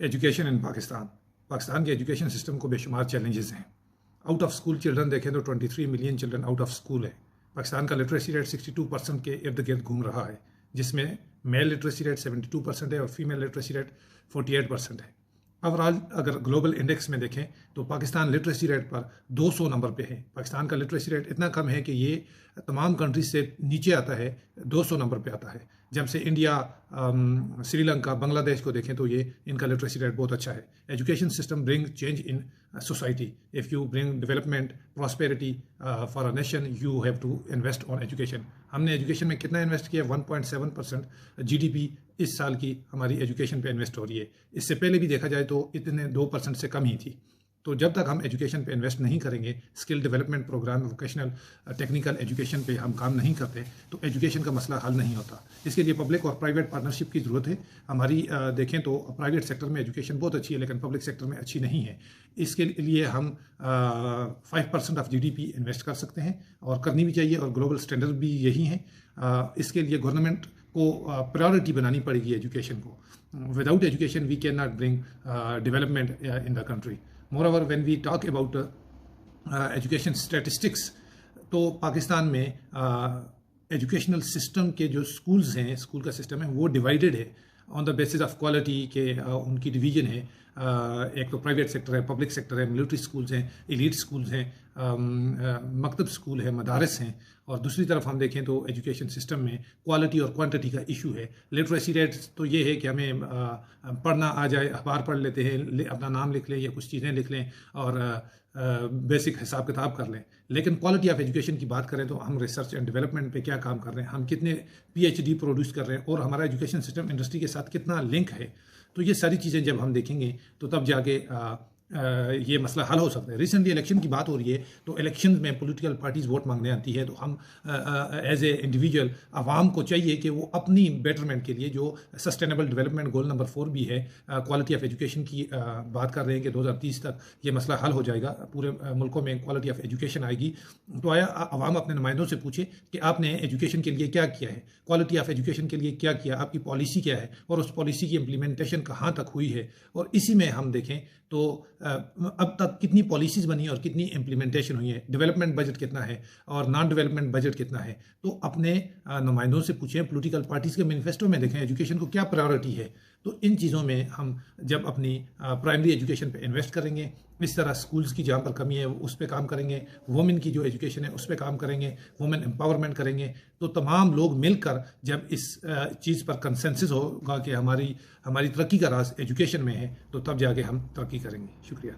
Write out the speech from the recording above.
Education ان پاکستان کے education system کو بے شمار چیلنجز ہیں. آؤٹ آف اسکول چلڈرن دیکھیں تو 23 million children out of school ہے. پاکستان کا لٹریسی ریٹ 62% کے ارد گرد گھوم رہا ہے، جس میں میل لٹریسی ریٹ 72% ہے اور فیمیل لٹریسی ریٹ 48% ہے. اوورال اگر گلوبل انڈیکس میں دیکھیں تو پاکستان لٹریسی ریٹ پر 200 نمبر پہ ہے. پاکستان کا لٹریسی ریٹ اتنا کم ہے کہ یہ تمام کنٹریز سے نیچے آتا ہے، 200 نمبر پہ آتا ہے. جب سے انڈیا، سری لنکا، بنگلہ دیش کو دیکھیں تو یہ ان کا لٹریسی ریٹ بہت اچھا ہے. Education system bring change in society. If you bring development prosperity for a nation you have to invest on education. ہم نے ایجوکیشن میں کتنا انویسٹ کیا؟ 1.7% GDP اس سال کی ہماری ایجوکیشن پہ انویسٹ ہو رہی ہے. اس سے پہلے بھی دیکھا جائے تو اتنے 2% سے کم ہی تھی. تو جب تک ہم ایجوکیشن پہ انویسٹ نہیں کریں گے، skill development program, vocational technical education پہ ہم کام نہیں کرتے تو ایجوکیشن کا مسئلہ حل نہیں ہوتا. اس کے لیے پبلک اور پرائیویٹ پارٹنرشپ کی ضرورت ہے. ہماری دیکھیں تو پرائیویٹ سیکٹر میں ایجوکیشن بہت اچھی ہے لیکن پبلک سیکٹر میں اچھی نہیں ہے. اس کے لیے ہم 5% آف GDP انویسٹ کر سکتے ہیں اور کرنی بھی چاہیے، اور گلوبل اسٹینڈرڈ بھی یہی ہیں. اس کے لیے گورنمنٹ کو پرائیورٹی بنانی پڑے گی ایجوکیشن کو. Without education we can not bring development in the country. Moreover, when we talk about education statistics, تو پاکستان میں ایجوکیشنل سسٹم کے جو اسکولز ہیں، اسکول کا سسٹم ہے وہ ڈیوائیڈڈ ہے آن دا بیسس آف کوالٹی کے. ان کی ڈویژن ہے، ایک تو پرائیویٹ سیکٹر ہے، پبلک سیکٹر ہے، ملٹری اسکولز ہیں، ایلیٹ اسکولز ہیں، مکتب اسکول ہے، مدارس ہیں. اور دوسری طرف ہم دیکھیں تو ایجوکیشن سسٹم میں کوالٹی اور کوانٹٹی کا ایشو ہے. لٹریسی ریٹ تو یہ ہے کہ ہمیں پڑھنا آ جائے، اخبار پڑھ لیتے ہیں، اپنا نام لکھ لیں یا کچھ چیزیں لکھ لیں اور بیسک حساب کتاب کر لیں. لیکن کوالٹی آف ایجوکیشن کی بات کریں تو ہم ریسرچ اینڈ ڈیولپمنٹ پہ کیا کام کر رہے ہیں، ہم کتنے PhD پروڈیوس کر رہے ہیں، اور ہمارا ایجوکیشن سسٹم انڈسٹری کے ساتھ کتنا لنک ہے. تو یہ ساری چیزیں جب ہم دیکھیں گے تو تب جا کے یہ مسئلہ حل ہو سکتا ہے. ریسنٹلی الیکشن کی بات ہو رہی ہے تو الیکشن میں پولیٹیکل پارٹیز ووٹ مانگنے آتی ہے تو ہم ایز اے انڈیویجول عوام کو چاہیے کہ وہ اپنی بیٹرمنٹ کے لیے جو سسٹینیبل ڈیولپمنٹ گول نمبر 4 بھی ہے، کوالٹی آف ایجوکیشن کی بات کر رہے ہیں کہ 2030 تک یہ مسئلہ حل ہو جائے گا، پورے ملکوں میں کوالٹی آف ایجوکیشن آئے گی. تو آیا عوام اپنے نمائندوں سے پوچھے کہ آپ نے ایجوکیشن کے لیے کیا کیا ہے، کوالٹی آف ایجوکیشن کے لیے کیا کیا، آپ کی پالیسی کیا ہے اور اس پالیسی کی امپلیمنٹیشن کہاں تک ہوئی ہے. اور اسی میں ہم دیکھیں تو اب تک کتنی پالیسیز بنی اور کتنی امپلیمنٹیشن ہوئی ہے، ڈیولپمنٹ بجٹ کتنا ہے اور نان ڈیولپمنٹ بجٹ کتنا ہے. تو اپنے نمائندوں سے پوچھیں، پولیٹیکل پارٹیز کے مینیفیسٹو میں دیکھیں ایجوکیشن کو کیا پرائیورٹی ہے. تو ان چیزوں میں ہم جب اپنی پرائمری ایجوکیشن پہ انویسٹ کریں گے، اس طرح اسکولز کی جہاں پر کمی ہے اس پہ کام کریں گے، وومن کی جو ایجوکیشن ہے اس پہ کام کریں گے، وومن امپاورمنٹ کریں گے، تو تمام لوگ مل کر جب اس چیز پر کنسنسس ہوگا کہ ہماری ترقی کا راز ایجوکیشن میں ہے تو تب جا کے ہم ترقی کریں گے. شکریہ.